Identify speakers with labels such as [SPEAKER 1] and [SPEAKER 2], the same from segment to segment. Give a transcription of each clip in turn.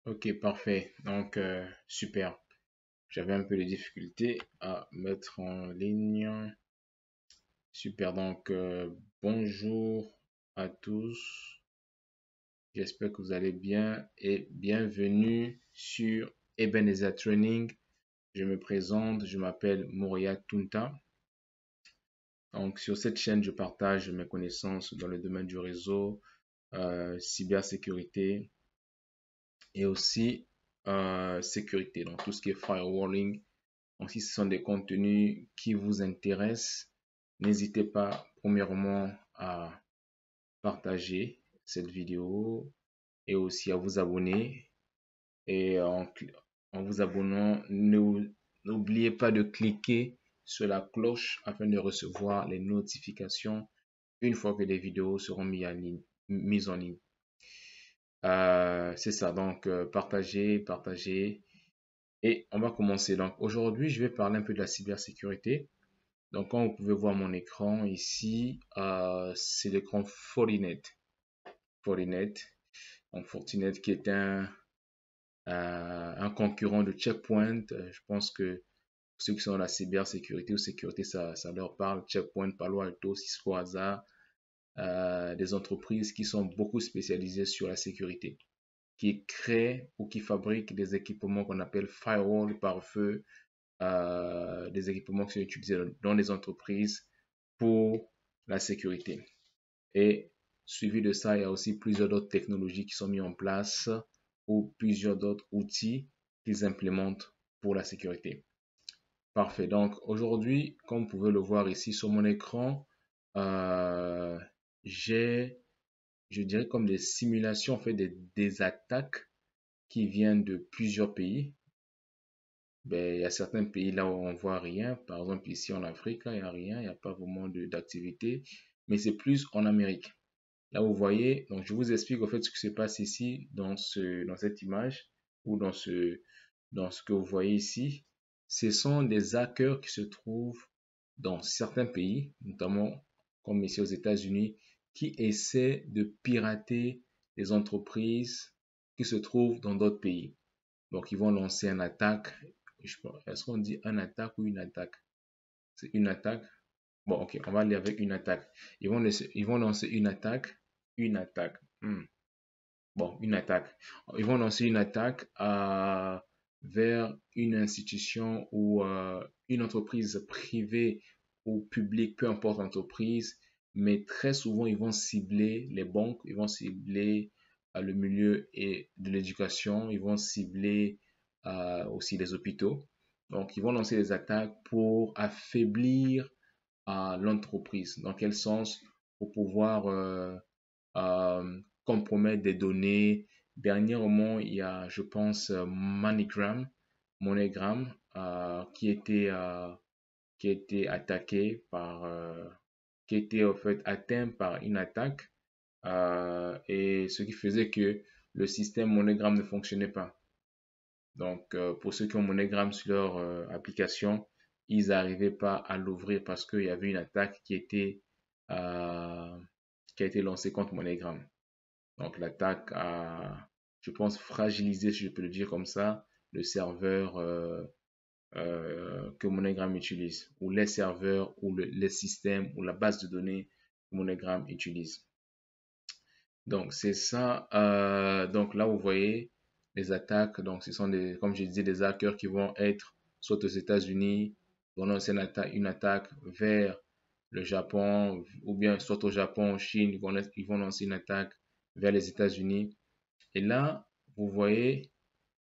[SPEAKER 1] Ok, parfait. Donc, super. J'avais un peu de difficulté à mettre en ligne. Super. Donc, bonjour à tous. J'espère que vous allez bien et bienvenue sur Ebenezer Training. Je me présente, je m'appelle Moria Tunta. Donc, sur cette chaîne, je partage mes connaissances dans le domaine du réseau, cybersécurité et aussi sécurité, donc tout ce qui est firewalling. Donc, si ce sont des contenus qui vous intéressent, n'hésitez pas premièrement à partager cette vidéo et aussi à vous abonner. Et en vous abonnant, n'oubliez pas de cliquer sur la cloche afin de recevoir les notifications une fois que les vidéos seront mises en ligne. C'est ça, donc partagez, partagez. Et on va commencer. Donc aujourd'hui, je vais parler un peu de la cybersécurité. Donc, comme vous pouvez voir mon écran ici, c'est l'écran Fortinet. Fortinet. Donc, Fortinet qui est un concurrent de Checkpoint. Je pense que ceux qui sont dans la cybersécurité ou sécurité, ça leur parle. Checkpoint, Palo Alto, Cisco, Asa, des entreprises qui sont beaucoup spécialisées sur la sécurité, qui créent ou qui fabriquent des équipements qu'on appelle firewall pare-feu, des équipements qui sont utilisés dans les entreprises pour la sécurité. Et suivi de ça, il y a aussi plusieurs autres technologies qui sont mises en place ou plusieurs d'autres outils qu'ils implémentent pour la sécurité. Parfait. Donc aujourd'hui, comme vous pouvez le voir ici sur mon écran, euh, j'ai, je dirais comme des simulations, en fait, des attaques qui viennent de plusieurs pays. Ben, il y a certains pays là où on voit rien. Par exemple, ici en Afrique, là, il n'y a rien, il n'y a pas vraiment d'activité. Mais c'est plus en Amérique. Là, vous voyez, donc je vous explique en fait ce qui se passe ici dans cette image ou dans ce que vous voyez ici. Ce sont des hackers qui se trouvent dans certains pays, notamment comme ici aux États-Unis, qui essaient de pirater les entreprises qui se trouvent dans d'autres pays. Donc, ils vont lancer une attaque. Est-ce qu'on dit un attaque ou une attaque? C'est une attaque. Bon, ok, on va aller avec une attaque. Ils vont lancer une attaque. Une attaque. Bon, une attaque. Ils vont lancer une attaque vers une institution ou une entreprise privée ou publique, peu importe l'entreprise, mais très souvent, ils vont cibler les banques, ils vont cibler le milieu et de l'éducation, ils vont cibler aussi les hôpitaux. Donc, ils vont lancer des attaques pour affaiblir l'entreprise. Dans quel sens? Pour pouvoir compromettre des données. Dernièrement, il y a, je pense, MoneyGram, qui a été attaqué qui a été en fait atteint par une attaque, et ce qui faisait que le système MoneyGram ne fonctionnait pas. Donc, pour ceux qui ont MoneyGram sur leur application, ils n'arrivaient pas à l'ouvrir parce qu'il y avait une attaque euh, qui a été lancée contre MoneyGram. Donc, l'attaque a, je pense, fragilisé, si je peux le dire comme ça, le serveur que MoneyGram utilise, ou les serveurs, ou les systèmes, ou la base de données que MoneyGram utilise. Donc, c'est ça. Donc, là, vous voyez les attaques. Donc, ce sont des, comme je disais, des hackers qui vont être soit aux États-Unis, vont lancer une attaque vers le Japon, ou bien soit au Japon, en Chine, ils vont lancer une attaque vers les États-Unis. Et là, vous voyez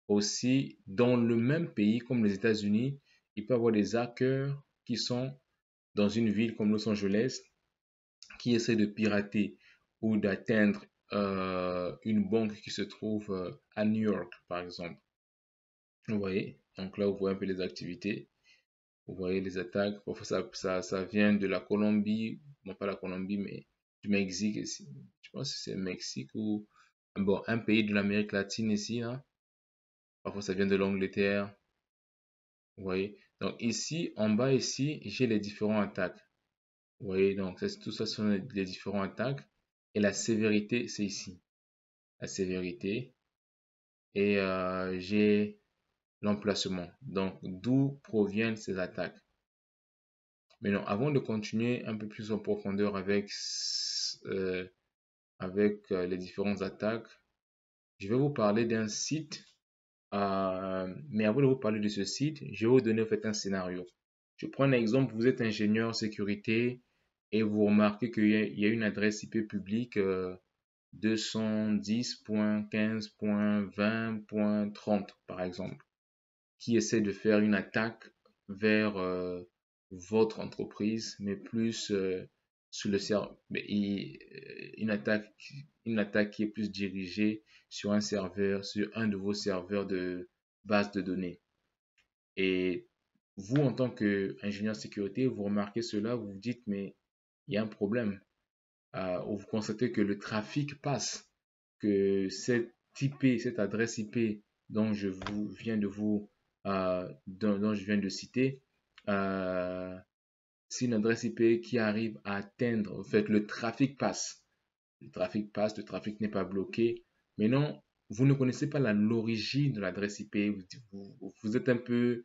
[SPEAKER 1] aussi, dans le même pays comme les États-Unis, il peut y avoir des hackers qui sont dans une ville comme Los Angeles, qui essaie de pirater ou d'atteindre une banque qui se trouve à New York, par exemple. Vous voyez, donc là, vous voyez un peu les activités, vous voyez les attaques. Parfois, ça vient de la Colombie, non pas la Colombie, mais du Mexique. Je pense que c'est le Mexique ou bon, un pays de l'Amérique latine ici. Hein. Parfois, ça vient de l'Angleterre. Vous voyez, donc ici, en bas, ici, j'ai les différents attaques. Vous voyez, donc tout ça sont les différents attaques. Et la sévérité, c'est ici. La sévérité. et j'ai l'emplacement. Donc, d'où proviennent ces attaques. Mais non, avant de continuer un peu plus en profondeur avec les différentes attaques, je vais vous parler d'un site. Mais avant de vous parler de ce site, je vais vous donner en fait un scénario. Je prends un exemple, vous êtes ingénieur sécurité et vous remarquez qu'il y a une adresse IP publique 210.15.20.30 par exemple, qui essaie de faire une attaque vers votre entreprise, mais plus sur le serveur, une attaque qui est plus dirigée sur un serveur, sur un de vos serveurs de base de données. Et vous, en tant qu'ingénieur sécurité, vous remarquez cela, vous vous dites, mais il y a un problème. Ou vous constatez que le trafic passe, que cette IP, cette adresse IP dont je viens de dont je viens de citer, c'est une adresse IP qui arrive à atteindre, en fait, le trafic passe. Le trafic passe, le trafic n'est pas bloqué. Mais non, vous ne connaissez pas l'origine de l'adresse IP. Vous êtes un peu,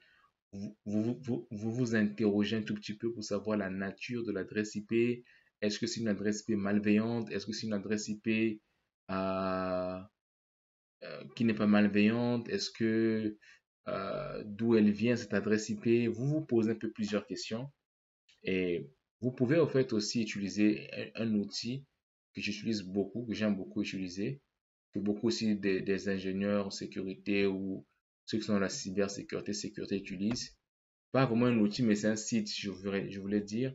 [SPEAKER 1] vous interrogez un tout petit peu pour savoir la nature de l'adresse IP. Est-ce que c'est une adresse IP malveillante? Est-ce que c'est une adresse IP euh, qui n'est pas malveillante? Est-ce que d'où elle vient cette adresse IP? Vous vous posez un peu plusieurs questions et vous pouvez en fait aussi utiliser un outil que j'utilise beaucoup, que j'aime beaucoup utiliser, que beaucoup aussi des ingénieurs en sécurité ou ceux qui sont dans la sécurité utilisent. Pas vraiment un outil, mais c'est un site, je voulais dire,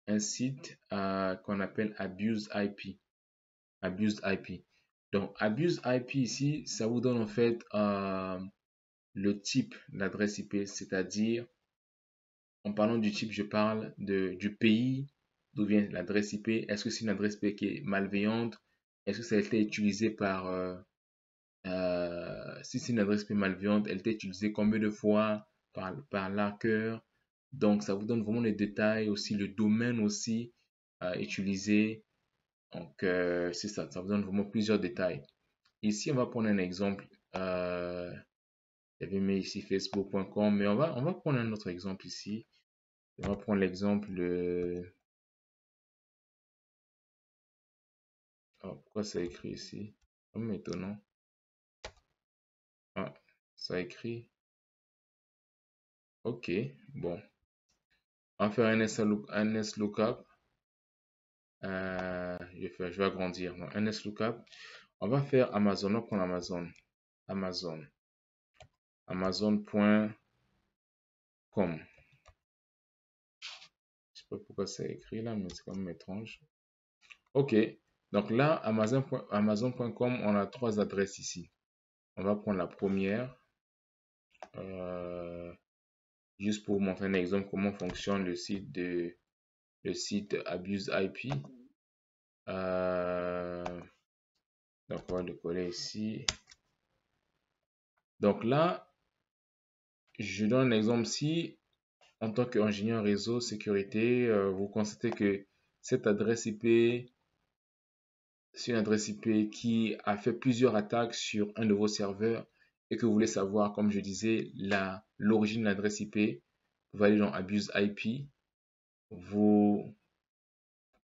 [SPEAKER 1] un site qu'on appelle Abuse IP. Abuse IP. Donc, Abuse IP ici, ça vous donne en fait le type d'adresse IP, c'est-à-dire, en parlant du type, je parle du pays d'où vient l'adresse IP. Est-ce que c'est une adresse IP qui est malveillante? Est-ce que ça a été utilisé si c'est une adresse IP malveillante, elle a été utilisée combien de fois par l'hacker? Donc, ça vous donne vraiment les détails, aussi le domaine aussi utilisé. Donc, c'est ça, ça vous donne vraiment plusieurs détails. Ici, on va prendre un exemple. J'avais mis ici facebook.com, mais on va prendre un autre exemple ici. On va prendre l'exemple de... Oh, pourquoi ça écrit ici? Comme étonnant. Ah, ça écrit. Ok, bon. On va faire un lookup. Je vais agrandir. Non, un lookup. On va faire Amazon. On va prendre Amazon. Amazon. Amazon.com. Je sais pas pourquoi c'est écrit là, mais c'est quand même étrange. Ok. Donc là, Amazon.com, on a trois adresses ici. On va prendre la première. euh, juste pour vous montrer un exemple comment fonctionne le site Abuse IP. Donc on va le coller ici. Donc là, je donne un exemple. Si en tant qu'ingénieur réseau sécurité, vous constatez que cette adresse IP, c'est une adresse IP qui a fait plusieurs attaques sur un de vos serveurs et que vous voulez savoir, comme je disais, l'origine de l'adresse IP, vous allez dans Abuse IP, vous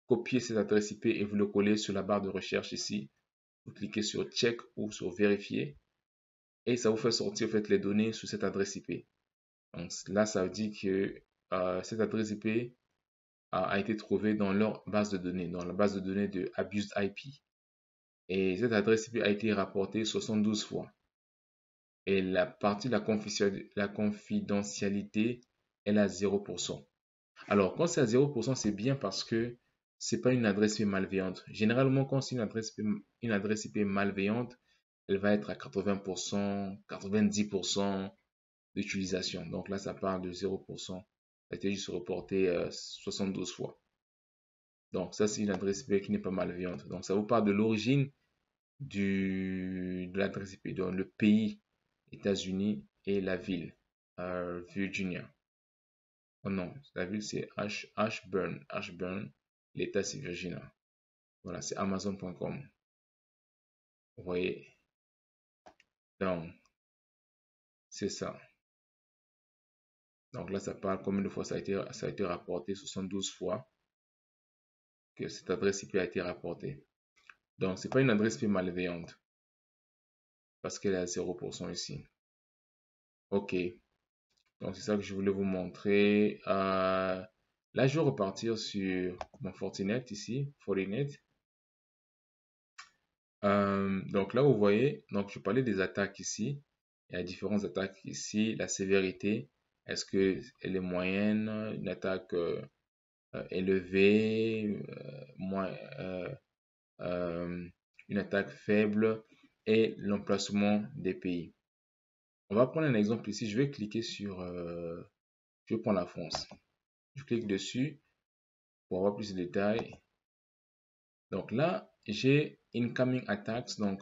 [SPEAKER 1] copiez cette adresse IP et vous le collez sur la barre de recherche ici. Vous cliquez sur Check ou sur Vérifier et ça vous fait sortir en fait les données sur cette adresse IP. Donc là, ça veut dire que cette adresse IP a été trouvée dans leur base de données, dans la base de données de Abuse IP. Et cette adresse IP a été rapportée 72 fois. Et la partie de la confidentialité, elle est à 0%. Alors, quand c'est à 0%, c'est bien parce que c'est pas une adresse IP malveillante. Généralement, quand c'est une adresse IP malveillante, elle va être à 80%, 90% d'utilisation. Donc là, ça part de 0%. Ça a été juste reporté 72 fois. Donc ça, c'est une adresse IP qui n'est pas malveillante. Donc ça vous parle de l'origine de l'adresse IP, donc le pays, États-Unis, et la ville, Virginia. Oh non, la ville c'est Ashburn. Ashburn, l'État c'est Virginia. Voilà, c'est Amazon.com. Vous voyez. Donc, c'est ça. Donc là, ça parle combien de fois ça a été rapporté, 72 fois que cette adresse IP a été rapportée. Donc, c'est pas une adresse IP malveillante parce qu'elle est à 0% ici. Ok, donc c'est ça que je voulais vous montrer. Là, je vais repartir sur mon Fortinet ici, Fortinet. Donc là, vous voyez, donc je parlais des attaques ici. Il y a différentes attaques ici. La sévérité, est-ce que elle est moyenne, une attaque élevée, moins, euh, une attaque faible et l'emplacement des pays. On va prendre un exemple ici. Je vais cliquer sur, je vais prendre la France. Je clique dessus pour avoir plus de détails. Donc là, j'ai incoming attacks, donc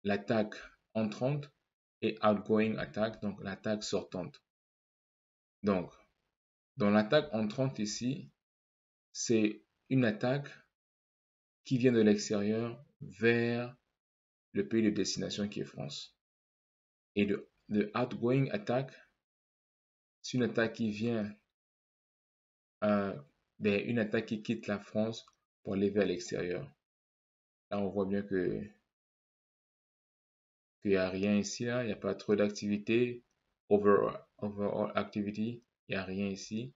[SPEAKER 1] l'attaque entrante et outgoing attack, donc l'attaque sortante. Donc, dans l'attaque entrante ici, c'est une attaque qui vient de l'extérieur vers le pays de destination qui est France. Et de outgoing attack, c'est une attaque qui vient, une attaque qui quitte la France pour aller vers l'extérieur. Là, on voit bien que qu'il n'y a rien ici, là. Il n'y a pas trop d'activité. Overall activity, il n'y a rien ici.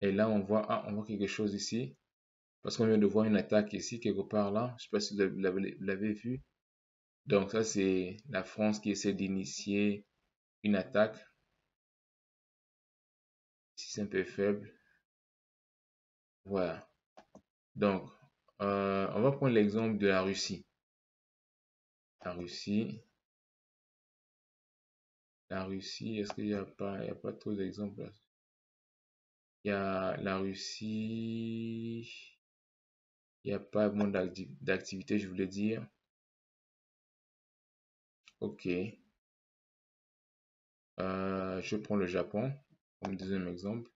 [SPEAKER 1] Et là, on voit quelque chose ici. Parce qu'on vient de voir une attaque ici, quelque part là. Je ne sais pas si vous l'avez vu. Donc ça, c'est la France qui essaie d'initier une attaque. Si c'est un peu faible. Voilà. Donc, on va prendre l'exemple de la Russie. La Russie. La Russie, est-ce qu'il n'y a pas, il y a pas trop d'exemples là? Il y a la Russie. Il n'y a pas moins d'activité, je voulais dire. Ok. Je prends le Japon comme deuxième exemple.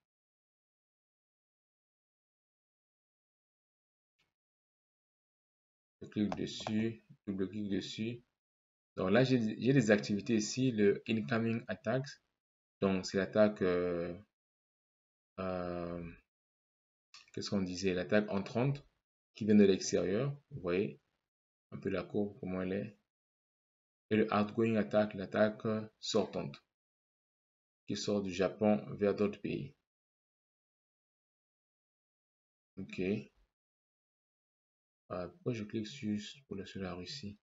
[SPEAKER 1] Je clique dessus, double-clique dessus. Donc là, j'ai des activités ici, le incoming attacks. Donc c'est l'attaque, euh, qu'est-ce qu'on disait, l'attaque entrante qui vient de l'extérieur. Vous voyez un peu la courbe, comment elle est. Et le outgoing attack, l'attaque sortante qui sort du Japon vers d'autres pays. Ok. Pourquoi je clique sur la Russie?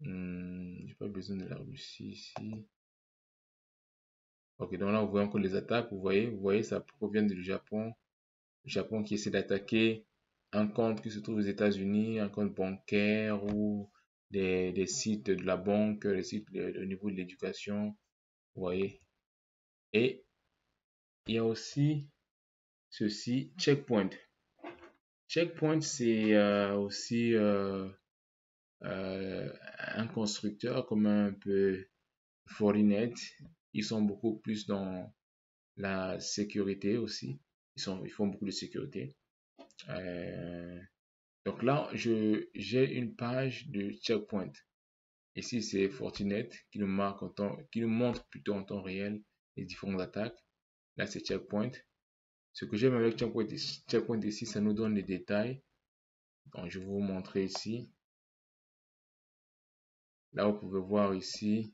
[SPEAKER 1] J'ai pas besoin de la Russie ici. Ok, donc là, on voit encore les attaques. Vous voyez, ça provient du Japon. Le Japon qui essaie d'attaquer un compte qui se trouve aux États-Unis, un compte bancaire ou des sites de la banque, des sites au niveau de l'éducation. Vous voyez. Et il y a aussi ceci, Checkpoint. Checkpoint, c'est aussi un constructeur comme un peu Fortinet. Ils sont beaucoup plus dans la sécurité aussi. Ils font beaucoup de sécurité. Euh, donc là, j'ai une page de Checkpoint. Ici, c'est Fortinet qui nous montre plutôt en temps réel les différentes attaques. Là, c'est Checkpoint. Ce que j'aime avec Checkpoint ici, ça nous donne les détails. Donc, je vais vous montrer ici. Là, vous pouvez voir ici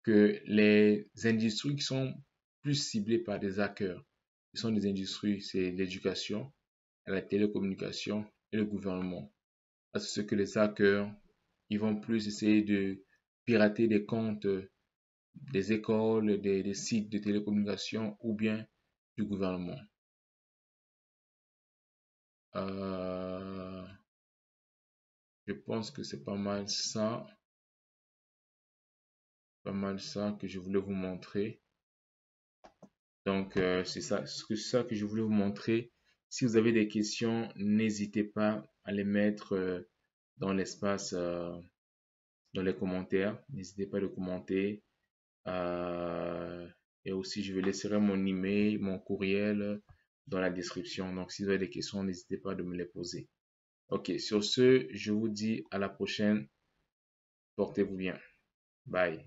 [SPEAKER 1] que les industries qui sont plus ciblées par des hackers, ce sont des industries, c'est l'éducation, la télécommunication et le gouvernement. C'est ce que les hackers, ils vont plus essayer de pirater des comptes des écoles, des sites de télécommunication ou bien du gouvernement. Euh, je pense que c'est pas mal ça que je voulais vous montrer. Donc, c'est ça que je voulais vous montrer. Si vous avez des questions, n'hésitez pas à les mettre dans l'espace, dans les commentaires. N'hésitez pas à le commenter. Euh, et aussi, je vais laisser mon email, mon courriel dans la description. Donc, si vous avez des questions, n'hésitez pas à me les poser. Ok, sur ce, je vous dis à la prochaine. Portez-vous bien. Bye.